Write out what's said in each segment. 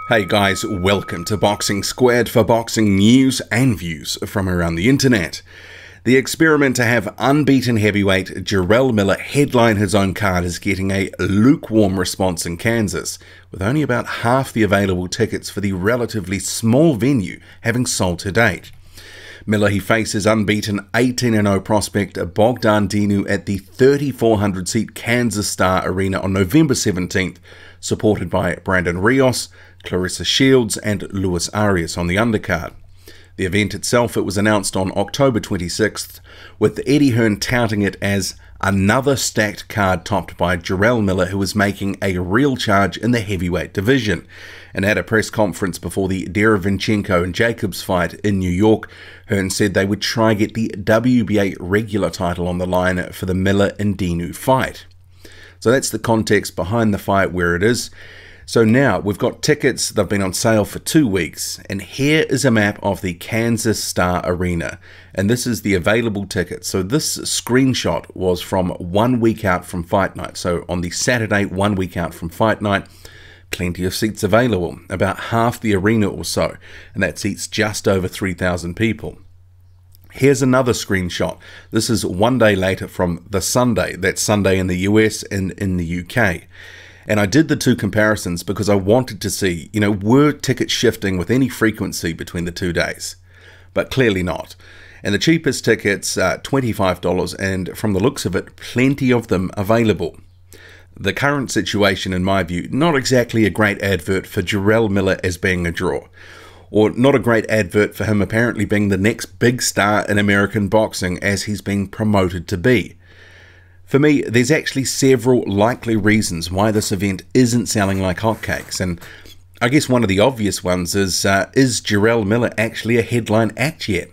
Hey guys, welcome to Boxing Squared for boxing news and views from around the internet. The experiment to have unbeaten heavyweight Jarrell Miller headline his own card is getting a lukewarm response in Kansas, with only about half the available tickets for the relatively small venue having sold to date. Miller, he faces unbeaten 18-0 prospect Bogden Dinu at the 3,400-seat Kansas Star Arena on November 17th, supported by Brandon Rios, Clarissa Shields and Luis Arias on the undercard. The event itself, it was announced on October 26th, with Eddie Hearn touting it as another stacked card topped by Jarrell Miller, who is making a real charge in the heavyweight division. And at a press conference before the Derevyanchenko and Jacobs fight in New York, Hearn said they would try get the WBA regular title on the line for the Miller and Dinu fight. So that's the context behind the fight where it is. So now we've got tickets, they've been on sale for 2 weeks, and here is a map of the Kansas Star Arena, and this is the available tickets. So this screenshot was from 1 week out from fight night, so on the Saturday 1 week out from fight night. Plenty of seats available, about half the arena or so, and that seats just over 3,000 people. Here's another screenshot. This is 1 day later from the Sunday, that's Sunday in the US and in the UK. And I did the two comparisons because I wanted to see, were tickets shifting with any frequency between the 2 days? But clearly not. And the cheapest tickets are $25, and from the looks of it, plenty of them available. The current situation, in my view, not exactly a great advert for Jarrell Miller as being a draw. Or not a great advert for him apparently being the next big star in American boxing as he's been promoted to be. For me, there's actually several likely reasons why this event isn't selling like hotcakes, and I guess one of the obvious ones is Jarrell Miller actually a headline act yet?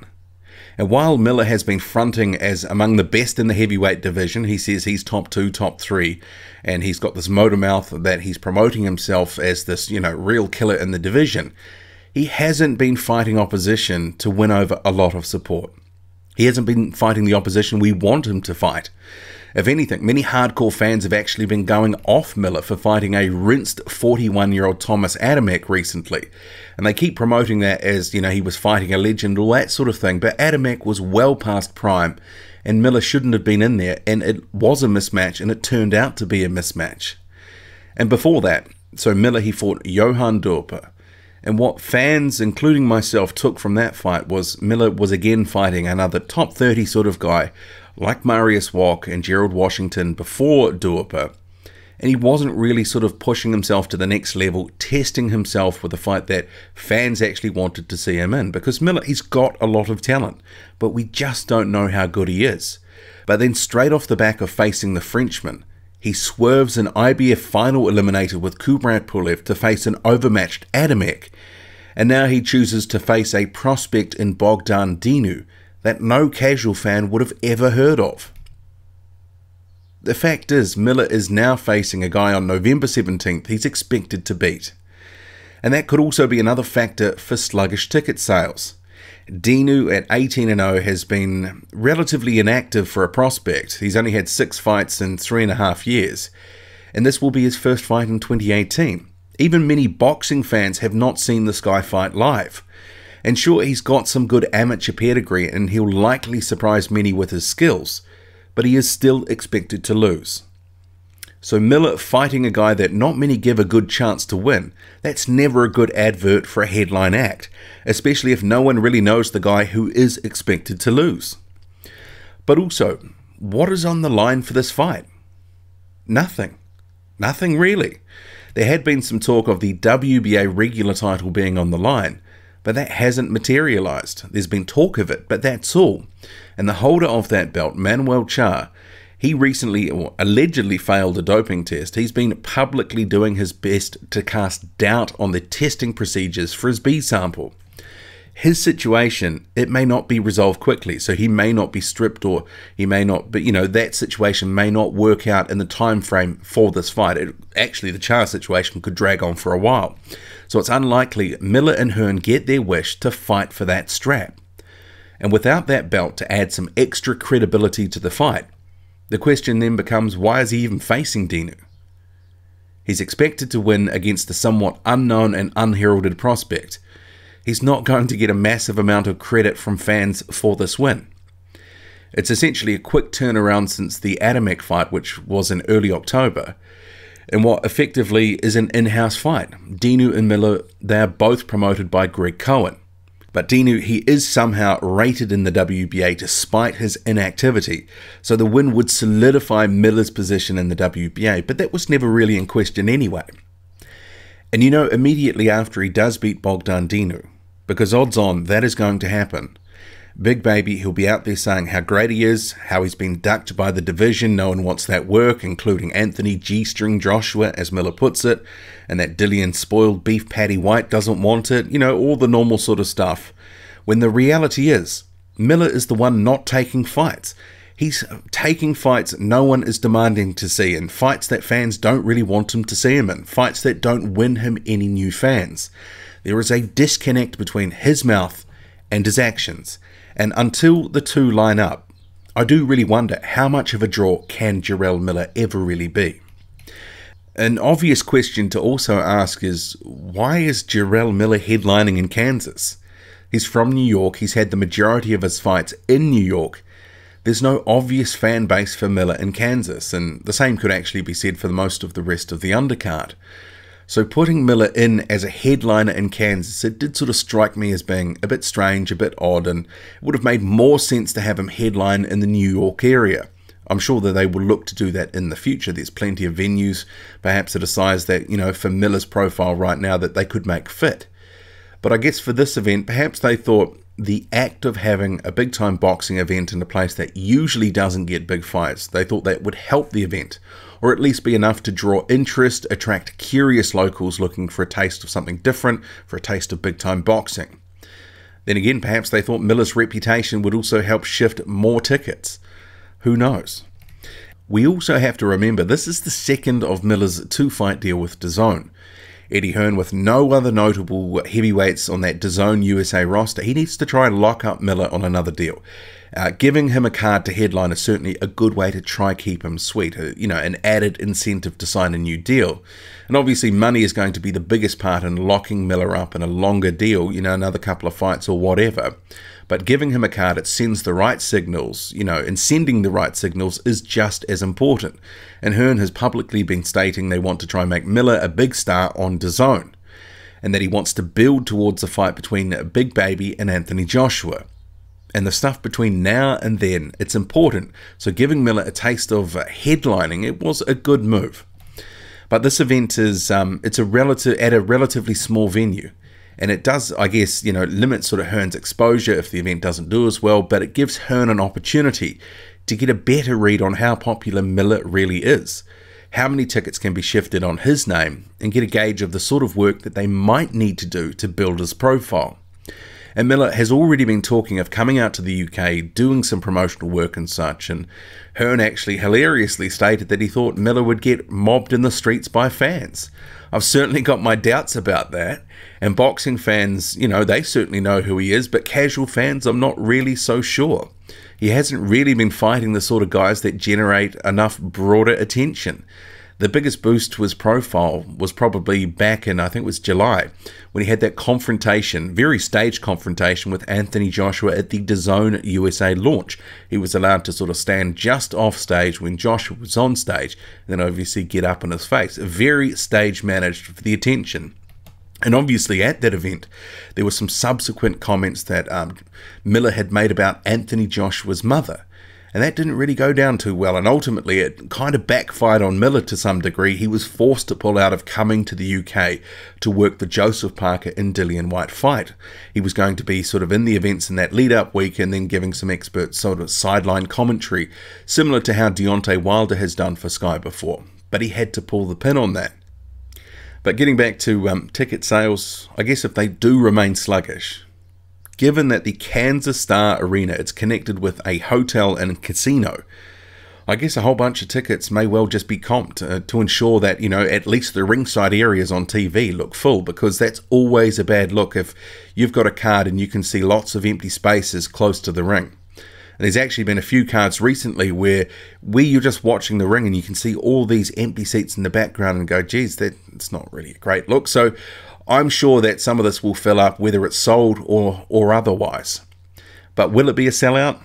And while Miller has been fronting as among the best in the heavyweight division, he says he's top 2, top 3, and he's got this motor mouth that he's promoting himself as this, real killer in the division. He hasn't been fighting opposition to win over a lot of support. He hasn't been fighting the opposition we want him to fight. If anything, many hardcore fans have actually been going off Miller for fighting a rinsed 41-year-old Thomas Adamek recently. And they keep promoting that as, he was fighting a legend, all that sort of thing. But Adamek was well past prime, and Miller shouldn't have been in there. And it was a mismatch, and it turned out to be a mismatch. And before that, so Miller, he fought Johann Duhaupas. And what fans, including myself, took from that fight was Miller was again fighting another top 30 sort of guy, like Marius Walk and Gerald Washington before Duhaupas, and he wasn't really sort of pushing himself to the next level, testing himself with a fight that fans actually wanted to see him in, because Miller, he's got a lot of talent, but we just don't know how good he is. But then straight off the back of facing the Frenchman, he swerves an IBF final eliminator with Kubrat Pulev to face an overmatched Adamek, and now he chooses to face a prospect in Bogden Dinu that no casual fan would have ever heard of. The fact is, Miller is now facing a guy on November 17th he's expected to beat. And that could also be another factor for sluggish ticket sales. Dinu at 18-0 has been relatively inactive for a prospect. He's only had 6 fights in 3.5 years. And this will be his first fight in 2018. Even many boxing fans have not seen this guy fight live. And sure, he's got some good amateur pedigree and he'll likely surprise many with his skills, but he is still expected to lose. So Miller fighting a guy that not many give a good chance to win, that's never a good advert for a headline act, especially if no one really knows the guy who is expected to lose. But also, what is on the line for this fight? Nothing. Nothing really. There had been some talk of the WBA regular title being on the line, but that hasn't materialized. There's been talk of it, but that's all. And the holder of that belt, Manuel Charr, he recently or allegedly failed a doping test. He's been publicly doing his best to cast doubt on the testing procedures for his B sample. His situation, it may not be resolved quickly, so he may not be stripped, or he may not, but that situation may not work out in the time frame for this fight. Actually, the Charr situation could drag on for a while. So it's unlikely Miller and Hearn get their wish to fight for that strap. And without that belt to add some extra credibility to the fight, The question then becomes, why is he even facing Dinu? He's expected to win against a somewhat unknown and unheralded prospect. He's not going to get a massive amount of credit from fans for this win. It's essentially a quick turnaround since the Adamek fight, which was in early October, in what effectively is an in-house fight. Dinu and Miller, they are both promoted by Greg Cohen. But Dinu, he is somehow rated in the WBA despite his inactivity, so the win would solidify Miller's position in the WBA, but that was never really in question anyway. And you know, immediately after he does beat Bogden Dinu, because odds on that is going to happen, Big Baby, he'll be out there saying how great he is, how he's been ducked by the division, no one wants that work, including Anthony G-String Joshua, as Miller puts it, and that Dillian spoiled beef patty White doesn't want it, you know, all the normal sort of stuff. When the reality is, Miller is the one not taking fights. He's taking fights no one is demanding to see, and fights that fans don't really want him to see him in, fights that don't win him any new fans. There is a disconnect between his mouth and his actions. And until the two line up, I do really wonder how much of a draw can Jarrell Miller ever really be. An obvious question to also ask is, why is Jarrell Miller headlining in Kansas? He's from New York, he's had the majority of his fights in New York. There's no obvious fan base for Miller in Kansas, and the same could actually be said for most of the rest of the undercard. So putting Miller in as a headliner in Kansas, it did sort of strike me as being a bit strange, a bit odd, and it would have made more sense to have him headline in the New York area. I'm sure that they will look to do that in the future. There's plenty of venues, perhaps at a size that, you know, for Miller's profile right now that they could make fit. But I guess for this event, perhaps they thought the act of having a big-time boxing event in a place that usually doesn't get big fights, they thought that would help the event, or at least be enough to draw interest, attract curious locals looking for a taste of something different, for a taste of big-time boxing. Then again, perhaps they thought Miller's reputation would also help shift more tickets. Who knows? We also have to remember this is the second of Miller's two-fight deal with DAZN. Eddie Hearn, with no other notable heavyweights on that DAZN USA roster, he needs to try and lock up Miller on another deal. Giving him a card to headline is certainly a good way to try keep him sweet, you know, an added incentive to sign a new deal. And obviously money is going to be the biggest part in locking Miller up in a longer deal, you know, another couple of fights or whatever. But giving him a card, it sends the right signals, you know, and sending the right signals is just as important. And Hearn has publicly been stating they want to try and make Miller a big star on DAZN, and that he wants to build towards a fight between Big Baby and Anthony Joshua. And the stuff between now and then, it's important. So giving Miller a taste of headlining, it was a good move. But this event is it's at a relatively small venue. And it does, I guess, you know, limit sort of Hearn's exposure if the event doesn't do as well, but it gives Hearn an opportunity to get a better read on how popular Miller really is, how many tickets can be shifted on his name, and get a gauge of the sort of work that they might need to do to build his profile. And Miller has already been talking of coming out to the UK, doing some promotional work and such, and Hearn actually hilariously stated that he thought Miller would get mobbed in the streets by fans. I've certainly got my doubts about that, and boxing fans, you know, they certainly know who he is, but casual fans, I'm not really so sure. He hasn't really been fighting the sort of guys that generate enough broader attention. The biggest boost to his profile was probably back in, I think it was July, when he had that confrontation, very staged confrontation with Anthony Joshua at the DAZN USA launch. He was allowed to sort of stand just off stage when Joshua was on stage, and then obviously get up in his face. Very stage managed for the attention. And obviously at that event, there were some subsequent comments that Miller had made about Anthony Joshua's mother. And that didn't really go down too well, and ultimately it kind of backfired on Miller to some degree. He was forced to pull out of coming to the UK to work the Joseph Parker and Dillian White fight. He was going to be sort of in the events in that lead-up week and then giving some expert sort of sideline commentary, similar to how Deontay Wilder has done for Sky before. But he had to pull the pin on that. But getting back to ticket sales, I guess if they do remain sluggish, given that the Kansas Star Arena is connected with a hotel and a casino, I guess a whole bunch of tickets may well just be comped to ensure that, you know, at least the ringside areas on TV look full, because that's always a bad look if you've got a card and you can see lots of empty spaces close to the ring. And there's actually been a few cards recently where you're just watching the ring and you can see all these empty seats in the background and go, geez, it's not really a great look. So I'm sure that some of this will fill up, whether it's sold or otherwise. But will it be a sellout?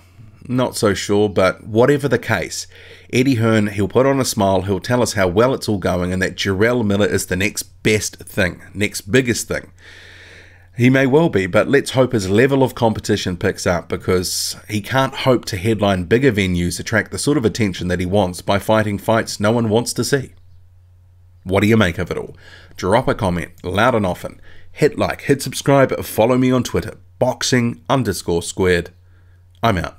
Not so sure, but whatever the case, Eddie Hearn, he'll put on a smile, he'll tell us how well it's all going and that Jarrell Miller is the next best thing, next biggest thing. He may well be, but let's hope his level of competition picks up, because he can't hope to headline bigger venues, attract the sort of attention that he wants by fighting fights no one wants to see. What do you make of it all? Drop a comment, loud and often. Hit like, hit subscribe, follow me on Twitter, boxing_squared. I'm out.